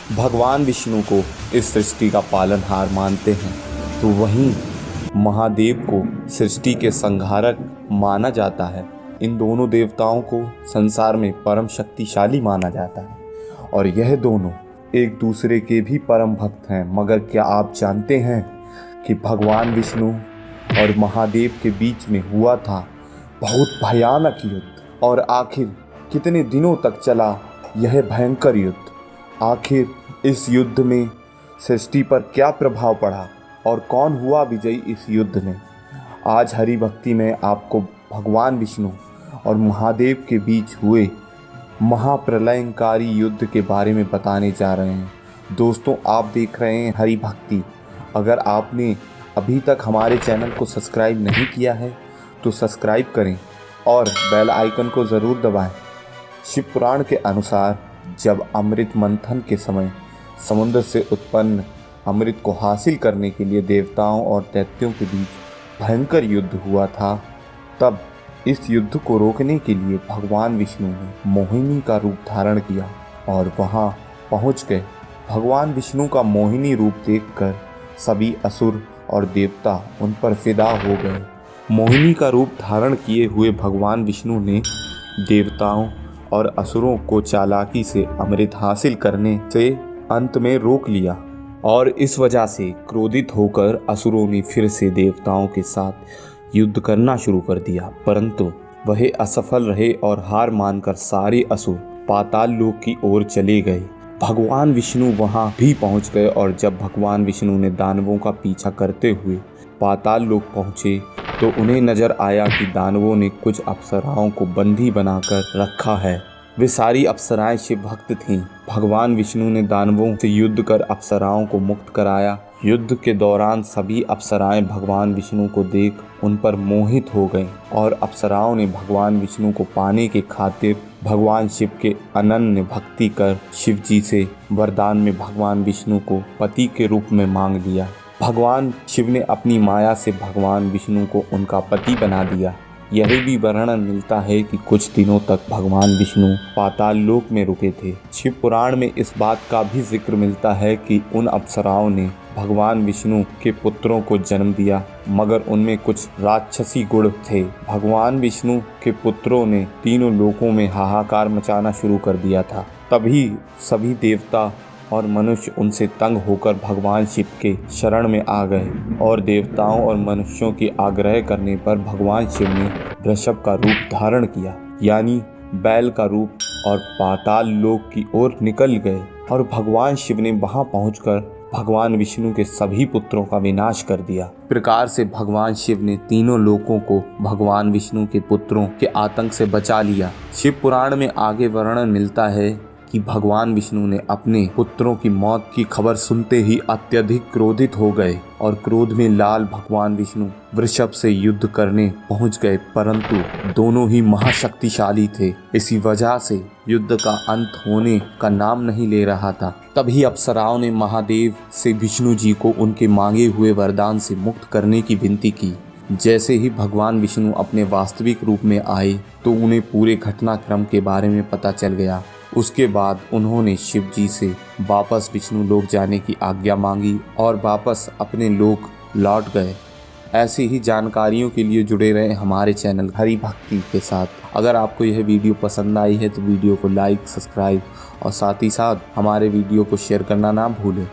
भगवान विष्णु को इस सृष्टि का पालनहार मानते हैं, तो वहीं महादेव को सृष्टि के संहारक माना जाता है। इन दोनों देवताओं को संसार में परम शक्तिशाली माना जाता है और यह दोनों एक दूसरे के भी परम भक्त हैं। मगर क्या आप जानते हैं कि भगवान विष्णु और महादेव के बीच में हुआ था बहुत भयानक युद्ध, और आखिर कितने दिनों तक चला यह भयंकर युद्ध? आखिर इस युद्ध में सृष्टि पर क्या प्रभाव पड़ा और कौन हुआ विजयी इस युद्ध में? आज हरि भक्ति में आपको भगवान विष्णु और महादेव के बीच हुए महाप्रलयंकारी युद्ध के बारे में बताने जा रहे हैं। दोस्तों, आप देख रहे हैं हरि भक्ति। अगर आपने अभी तक हमारे चैनल को सब्सक्राइब नहीं किया है तो सब्सक्राइब करें और बेल आइकन को ज़रूर दबाएं। शिव पुराण के अनुसार जब अमृत मंथन के समय समुद्र से उत्पन्न अमृत को हासिल करने के लिए देवताओं और दैत्यों के बीच भयंकर युद्ध हुआ था, तब इस युद्ध को रोकने के लिए भगवान विष्णु ने मोहिनी का रूप धारण किया और वहां पहुंच गए। भगवान विष्णु का मोहिनी रूप देखकर सभी असुर और देवता उन पर फिदा हो गए। मोहिनी का रूप धारण किए हुए भगवान विष्णु ने देवताओं और असुरों को चालाकी से अमृत हासिल करने से अंत में रोक लिया, और इस वजह से क्रोधित होकर असुरों ने फिर से देवताओं के साथ युद्ध करना शुरू कर दिया। परंतु वह असफल रहे और हार मानकर सारे असुर पाताल लोक की ओर चले गए। भगवान विष्णु वहां भी पहुंच गए और जब भगवान विष्णु ने दानवों का पीछा करते हुए पाताल लोक पहुंचे तो उन्हें नजर आया कि दानवों ने कुछ अप्सराओं को बंदी बनाकर रखा है। वे सारी अप्सराएं शिव भक्त थीं। भगवान विष्णु ने दानवों से युद्ध कर अप्सराओं को मुक्त कराया। युद्ध के दौरान सभी अप्सराएं भगवान विष्णु को देख उन पर मोहित हो गईं और अप्सराओं ने भगवान विष्णु को पाने के खातिर भगवान शिव के अनन्य भक्ति कर शिव जी से वरदान में भगवान विष्णु को पति के रूप में मांग लिया। भगवान शिव ने अपनी माया से भगवान विष्णु को उनका पति बना दिया। यह भी वर्णन मिलता है कि कुछ दिनों तक भगवान विष्णु पाताल लोक में रुके थे। शिव पुराण में इस बात का भी जिक्र मिलता है कि उन अप्सराओं ने भगवान विष्णु के पुत्रों को जन्म दिया, मगर उनमें कुछ राक्षसी गुण थे। भगवान विष्णु के पुत्रों ने तीनों लोकों में हाहाकार मचाना शुरू कर दिया था। तभी सभी देवता और मनुष्य उनसे तंग होकर भगवान शिव के शरण में आ गए और देवताओं और मनुष्यों के आग्रह करने पर भगवान शिव ने वृषभ का रूप धारण किया, यानी बैल का रूप, और पाताल लोक की ओर निकल गए। और भगवान शिव ने वहां पहुंचकर भगवान विष्णु के सभी पुत्रों का विनाश कर दिया। प्रकार से भगवान शिव ने तीनों लोकों को भगवान विष्णु के पुत्रों के आतंक से बचा लिया। शिव पुराण में आगे वर्णन मिलता है कि भगवान विष्णु ने अपने पुत्रों की मौत की खबर सुनते ही अत्यधिक क्रोधित हो गए और क्रोध में लाल भगवान विष्णु वृषभ से युद्ध करने पहुंच गए, परंतु दोनों ही महाशक्तिशाली थे। इसी वजह से युद्ध का अंत होने का नाम नहीं ले रहा था। तभी अप्सराओं ने महादेव से विष्णु जी को उनके मांगे हुए वरदान से मुक्त करने की विनती की। जैसे ही भगवान विष्णु अपने वास्तविक रूप में आए तो उन्हें पूरे घटनाक्रम के बारे में पता चल गया। उसके बाद उन्होंने शिव जी से वापस विष्णु लोक जाने की आज्ञा मांगी और वापस अपने लोक लौट गए। ऐसी ही जानकारियों के लिए जुड़े रहें हमारे चैनल हरि भक्ति के साथ। अगर आपको यह वीडियो पसंद आई है तो वीडियो को लाइक, सब्सक्राइब और साथ ही साथ हमारे वीडियो को शेयर करना ना भूलें।